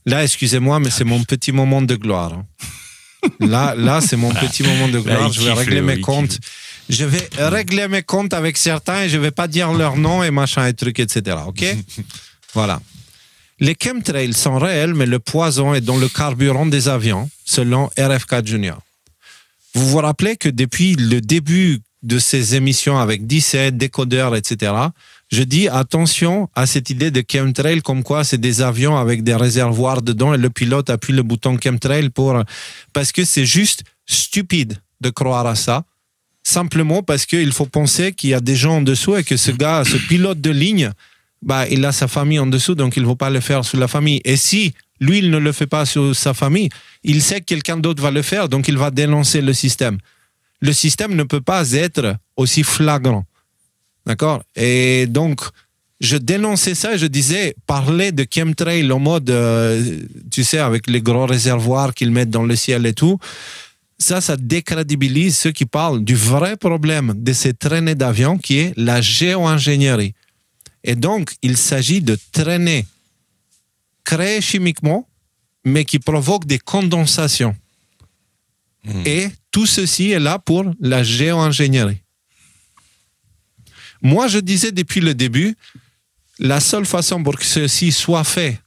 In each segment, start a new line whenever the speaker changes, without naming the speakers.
Là, excusez-moi, mais c'est mon petit moment de gloire. Hein. Là, c'est mon petit moment de gloire.
Là,
je vais régler mes comptes. Je vais régler mes comptes avec certains et je ne vais pas dire leur nom et machin et trucs, etc. OK? Voilà. Les chemtrails sont réels, mais le poison est dans le carburant des avions, selon RFK Junior. Vous vous rappelez que depuis le début de ces émissions avec 17, décodeurs, etc., je dis attention à cette idée de chemtrail, comme quoi c'est des avions avec des réservoirs dedans et le pilote appuie le bouton chemtrail parce que c'est juste stupide de croire à ça. Simplement parce qu'il faut penser qu'il y a des gens en dessous et que ce gars, ce pilote de ligne, il a sa famille en dessous, donc il ne va pas le faire sous la famille. Et si lui, il ne le fait pas sous sa famille, il sait que quelqu'un d'autre va le faire, donc il va dénoncer le système. Le système ne peut pas être aussi flagrant. D'accord? Et donc, je dénonçais ça et je disais, parler de chemtrail en mode, tu sais, avec les gros réservoirs qu'ils mettent dans le ciel et tout, ça décrédibilise ceux qui parlent du vrai problème de ces traînées d'avions qui est la géo-ingénierie. Et donc, il s'agit de traînées créées chimiquement, mais qui provoquent des condensations. Et tout ceci est là pour la géo-ingénierie. Moi, je disais depuis le début, la seule façon pour que ceci soit fait,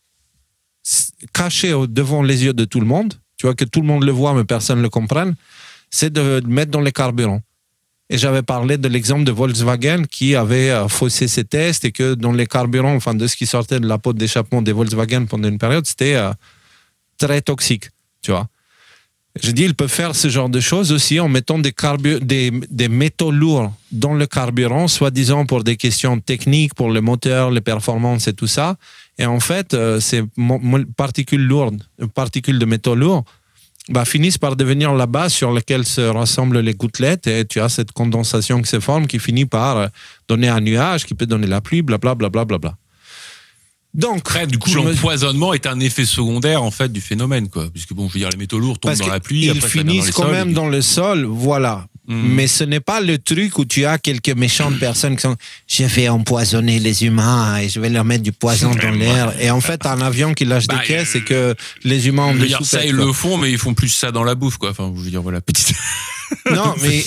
caché devant les yeux de tout le monde, tu vois, que tout le monde le voit mais personne ne le comprenne, c'est de le mettre dans les carburants. Et j'avais parlé de l'exemple de Volkswagen qui avait faussé ses tests et que dans les carburants, enfin de ce qui sortait de la pote d'échappement des Volkswagen pendant une période, c'était très toxique, tu vois. Je dis, il peut faire ce genre de choses aussi en mettant des métaux lourds dans le carburant, soi-disant pour des questions techniques, pour le moteur, les performances et tout ça. Et en fait, ces particules lourdes, particules de métaux lourds, finissent par devenir la base sur laquelle se rassemblent les gouttelettes et tu as cette condensation qui se forme qui finit par donner un nuage qui peut donner la pluie, blablabla. Bla, bla, bla. Donc,
après, du coup, l'empoisonnement est un effet secondaire en fait du phénomène, quoi. Puisque bon, je veux dire, les métaux lourds tombent dans la pluie,
ils finissent quand même dans le sol, voilà. Mais ce n'est pas le truc où tu as quelques méchantes personnes qui sont je vais empoisonner les humains et je vais leur mettre du poison dans l'air. Et en fait, un avion qui lâche des caisses et que les humains ont des
ça, ils le font, mais ils font plus ça dans la bouffe, quoi. Enfin, je veux dire, voilà, petite.
Non, mais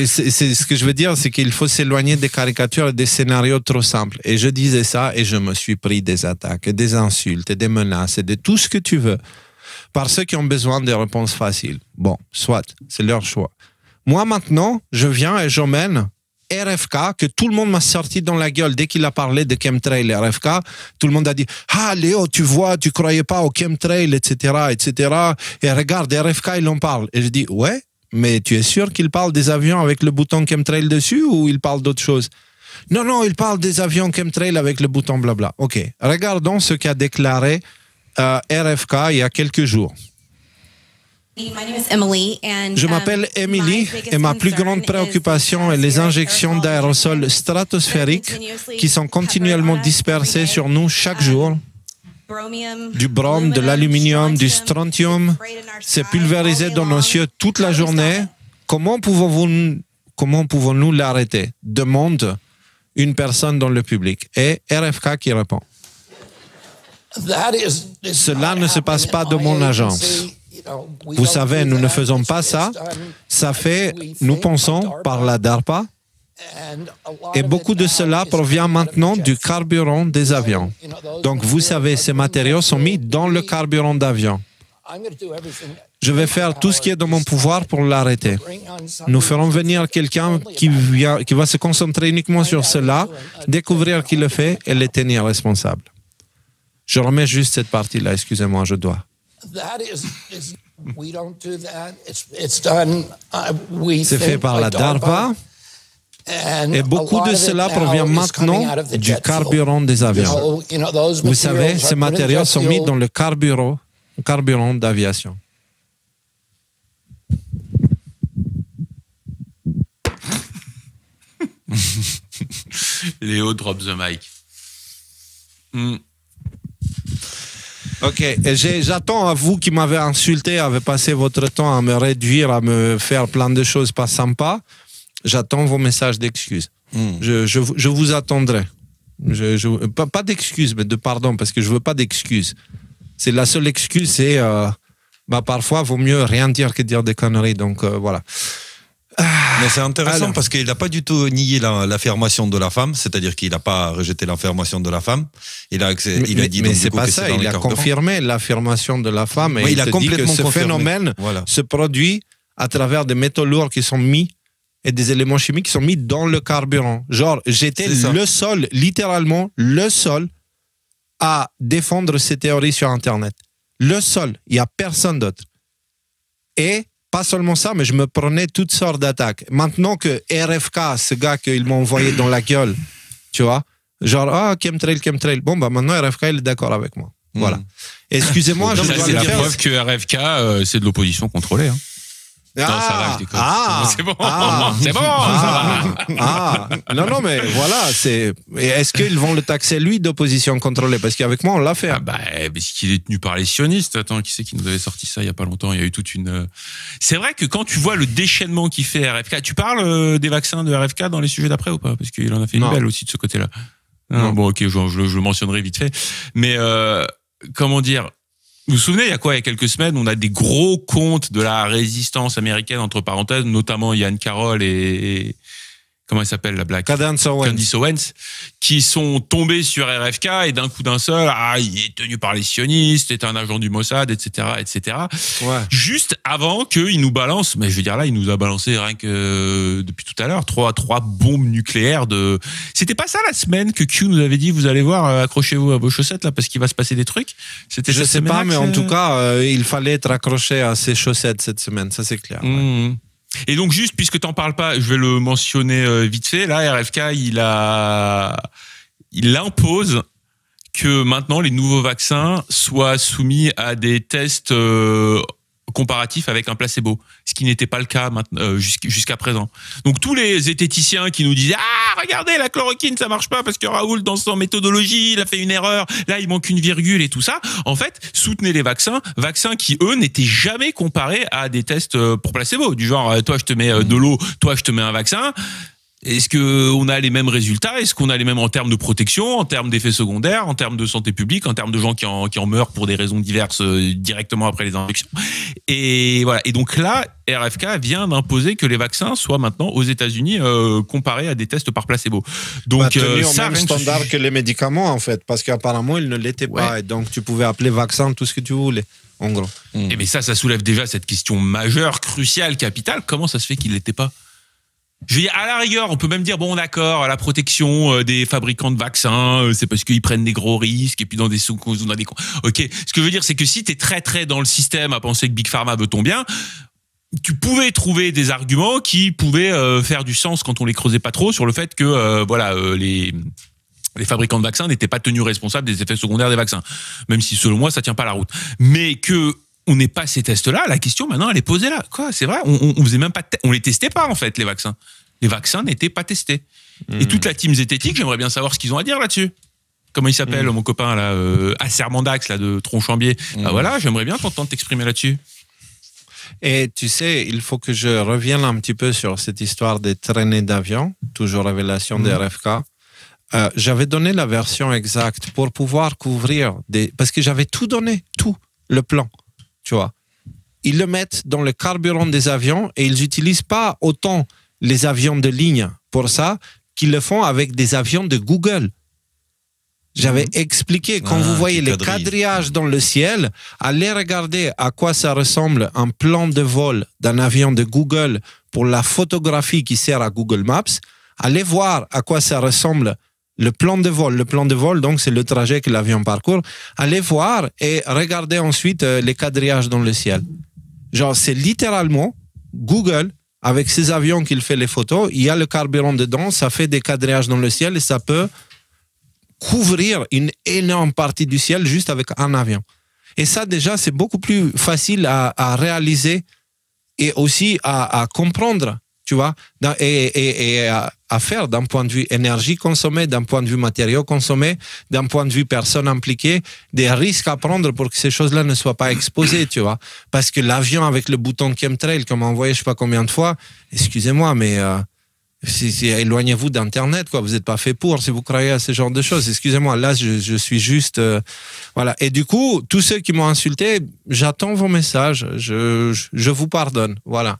c'est ce que je veux dire, c'est qu'il faut s'éloigner des caricatures et des scénarios trop simples. Et je disais ça et je me suis pris des attaques, et des insultes, et des menaces, et de tout ce que tu veux, par ceux qui ont besoin des réponses faciles. Bon, soit, c'est leur choix. Moi, maintenant, je viens et j'emmène RFK, que tout le monde m'a sorti dans la gueule dès qu'il a parlé de chemtrail et RFK. Tout le monde a dit « Ah, Léo, tu vois, tu croyais pas au chemtrail, etc., etc. Et regarde, RFK, il en parle. » Et je dis « Ouais, mais tu es sûr qu'il parle des avions avec le bouton chemtrail dessus ou il parle d'autre chose ?» « Non, il parle des avions chemtrail avec le bouton blabla. » Ok, regardons ce qu'a déclaré RFK il y a quelques jours. Je m'appelle Emily et ma plus grande préoccupation est les injections d'aérosols stratosphériques qui sont continuellement dispersées sur nous chaque jour. Du brome, de l'aluminium, du strontium, c'est pulvérisé dans nos cieux toute la journée. Comment pouvons-nous l'arrêter? Demande une personne dans le public. Et RFK qui répond. Cela ne se passe pas dans mon agence. Vous savez, nous ne faisons pas ça. Ça fait, nous pensons, par la DARPA. Et beaucoup de cela provient maintenant du carburant des avions. Donc, vous savez, ces matériaux sont mis dans le carburant d'avion. Je vais faire tout ce qui est dans mon pouvoir pour l'arrêter. Nous ferons venir quelqu'un qui va se concentrer uniquement sur cela, découvrir qui le fait et les tenir responsables. Je remets juste cette partie-là, excusez-moi, je dois. C'est fait par la DARPA. Et beaucoup de cela provient maintenant du carburant des avions. Vous savez, ces matériaux sont mis dans le carburant d'aviation.
Léo drop the mic.
Ok, j'attends à vous qui m'avez insulté, avez passé votre temps à me réduire, à me faire plein de choses pas sympas. J'attends vos messages d'excuses. Je vous attendrai. Pas d'excuses, mais de pardon, parce que je veux pas d'excuses. C'est la seule excuse, c'est parfois vaut mieux rien dire que dire des conneries. Donc voilà.
Mais c'est intéressant parce qu'il n'a pas du tout nié l'affirmation de la femme, c'est-à-dire qu'il n'a pas rejeté l'affirmation de la femme. Il a dit
mais c'est pas ça, il a confirmé l'affirmation de la femme et il a dit que ce phénomène se produit à travers des métaux lourds qui sont mis et des éléments chimiques qui sont mis dans le carburant. Genre, j'étais le seul, littéralement le seul à défendre ces théories sur Internet. Le seul, il n'y a personne d'autre. Et pas seulement ça, mais je me prenais toutes sortes d'attaques. Maintenant que RFK, ce gars qu'ils m'ont envoyé dans la gueule, tu vois, genre, chemtrail. Bon, maintenant RFK, il est d'accord avec moi. Voilà. Excusez-moi,
c'est la preuve que RFK, c'est de l'opposition contrôlée. Hein. Non, ça va, je déconne. C'est bon, c'est bon, ça va.
Non, mais voilà, est-ce qu'ils vont le taxer, lui, d'opposition contrôlée? Parce qu'avec moi, on l'a fait.
Parce qu'il est tenu par les sionistes. Attends, qui c'est qui nous avait sorti ça il y a pas longtemps? Il y a eu toute une... C'est vrai que quand tu vois le déchaînement qu'il fait RFK, tu parles des vaccins de RFK dans les sujets d'après ou pas? Parce qu'il en a fait une belle aussi de ce côté-là. Non. Bon, ok, je le mentionnerai vite fait. Mais, comment dire... Vous vous souvenez, il y a quelques semaines, on a des gros comptes de la résistance américaine, entre parenthèses, notamment Ian Carroll et comment il s'appelle, la blague?
Candice
Owens, qui sont tombés sur RFK et d'un coup d'un seul, il est tenu par les sionistes, c'est un agent du Mossad, etc., etc.
Ouais.
Juste avant qu'il nous balance, mais je veux dire là, il nous a balancé rien que depuis tout à l'heure, trois bombes nucléaires de... C'était pas ça la semaine que Q nous avait dit, vous allez voir, accrochez-vous à vos chaussettes là parce qu'il va se passer des trucs. C'était
je sais pas, mais en tout cas, il fallait être accroché à ses chaussettes cette semaine, ça c'est clair. Ouais.
Et donc juste, puisque t'en parles pas, je vais le mentionner vite fait. Là, RFK, il impose que maintenant les nouveaux vaccins soient soumis à des tests comparatifs avec un placebo, ce qui n'était pas le cas jusqu'à présent. Donc tous les zététiciens qui nous disaient regardez, la chloroquine ça marche pas parce que Raoul dans son méthodologie il a fait une erreur, là il manque une virgule et tout ça, en fait soutenaient les vaccins qui eux n'étaient jamais comparés à des tests pour placebo, du genre toi je te mets de l'eau, toi je te mets un vaccin. Est-ce qu'on a les mêmes résultats? Est-ce qu'on a les mêmes en termes de protection, en termes d'effets secondaires, en termes de santé publique, en termes de gens qui en meurent pour des raisons diverses directement après les injections? Et voilà. Et donc là, RFK vient d'imposer que les vaccins soient maintenant aux États-Unis comparés à des tests par placebo. Donc
tenu au même standard que les médicaments en fait, parce qu'apparemment ils ne l'étaient pas. Et donc tu pouvais appeler vaccin tout ce que tu voulais. En gros.
Et mais ça soulève déjà cette question majeure, cruciale, capitale. Comment ça se fait qu'il ne l'était pas? Je veux dire, à la rigueur, on peut même dire, bon, d'accord, la protection des fabricants de vaccins, c'est parce qu'ils prennent des gros risques, et puis dans des ok. Ce que je veux dire, c'est que si t'es très, très dans le système à penser que Big Pharma veut ton bien, tu pouvais trouver des arguments qui pouvaient faire du sens quand on les creusait pas trop sur le fait que, les fabricants de vaccins n'étaient pas tenus responsables des effets secondaires des vaccins. Même si, selon moi, ça tient pas la route. Mais que on n'ait pas ces tests-là, la question maintenant elle est posée là. Quoi, c'est vrai, on faisait même pas, on les testait pas en fait les vaccins. Les vaccins n'étaient pas testés. Et toute la team zététique, j'aimerais bien savoir ce qu'ils ont à dire là-dessus. Comment il s'appelle mon copain là, Assermandax là de Tronchambier. Voilà, j'aimerais bien t'entendre t'exprimer là-dessus.
Et tu sais, il faut que je revienne un petit peu sur cette histoire des traînées d'avion, toujours révélation des RFK. J'avais donné la version exacte pour pouvoir couvrir parce que j'avais tout donné, tout le plan. Tu vois, ils le mettent dans le carburant des avions et ils n'utilisent pas autant les avions de ligne pour ça qu'ils le font avec des avions de Google. J'avais expliqué, quand vous voyez les quadrillages dans le ciel, allez regarder à quoi ça ressemble un plan de vol d'un avion de Google pour la photographie qui sert à Google Maps. Allez voir à quoi ça ressemble le plan de vol. Le plan de vol, donc, c'est le trajet que l'avion parcourt. Allez voir et regardez ensuite les quadrillages dans le ciel. Genre, c'est littéralement Google, avec ses avions qu'il fait les photos, il y a le carburant dedans, ça fait des quadrillages dans le ciel et ça peut couvrir une énorme partie du ciel juste avec un avion. Et ça, déjà, c'est beaucoup plus facile à réaliser et aussi à comprendre, tu vois, et à faire d'un point de vue énergie consommée, d'un point de vue matériaux consommés, d'un point de vue personnes impliquées, des risques à prendre pour que ces choses-là ne soient pas exposées, tu vois. Parce que l'avion avec le bouton chemtrail qu'on m'a envoyé je sais pas combien de fois, excusez-moi, mais éloignez-vous d'Internet, quoi. Vous n'êtes pas fait pour, si vous croyez à ce genre de choses. Excusez-moi, là, je suis juste... voilà. Et du coup, tous ceux qui m'ont insulté, j'attends vos messages. Je vous pardonne. Voilà.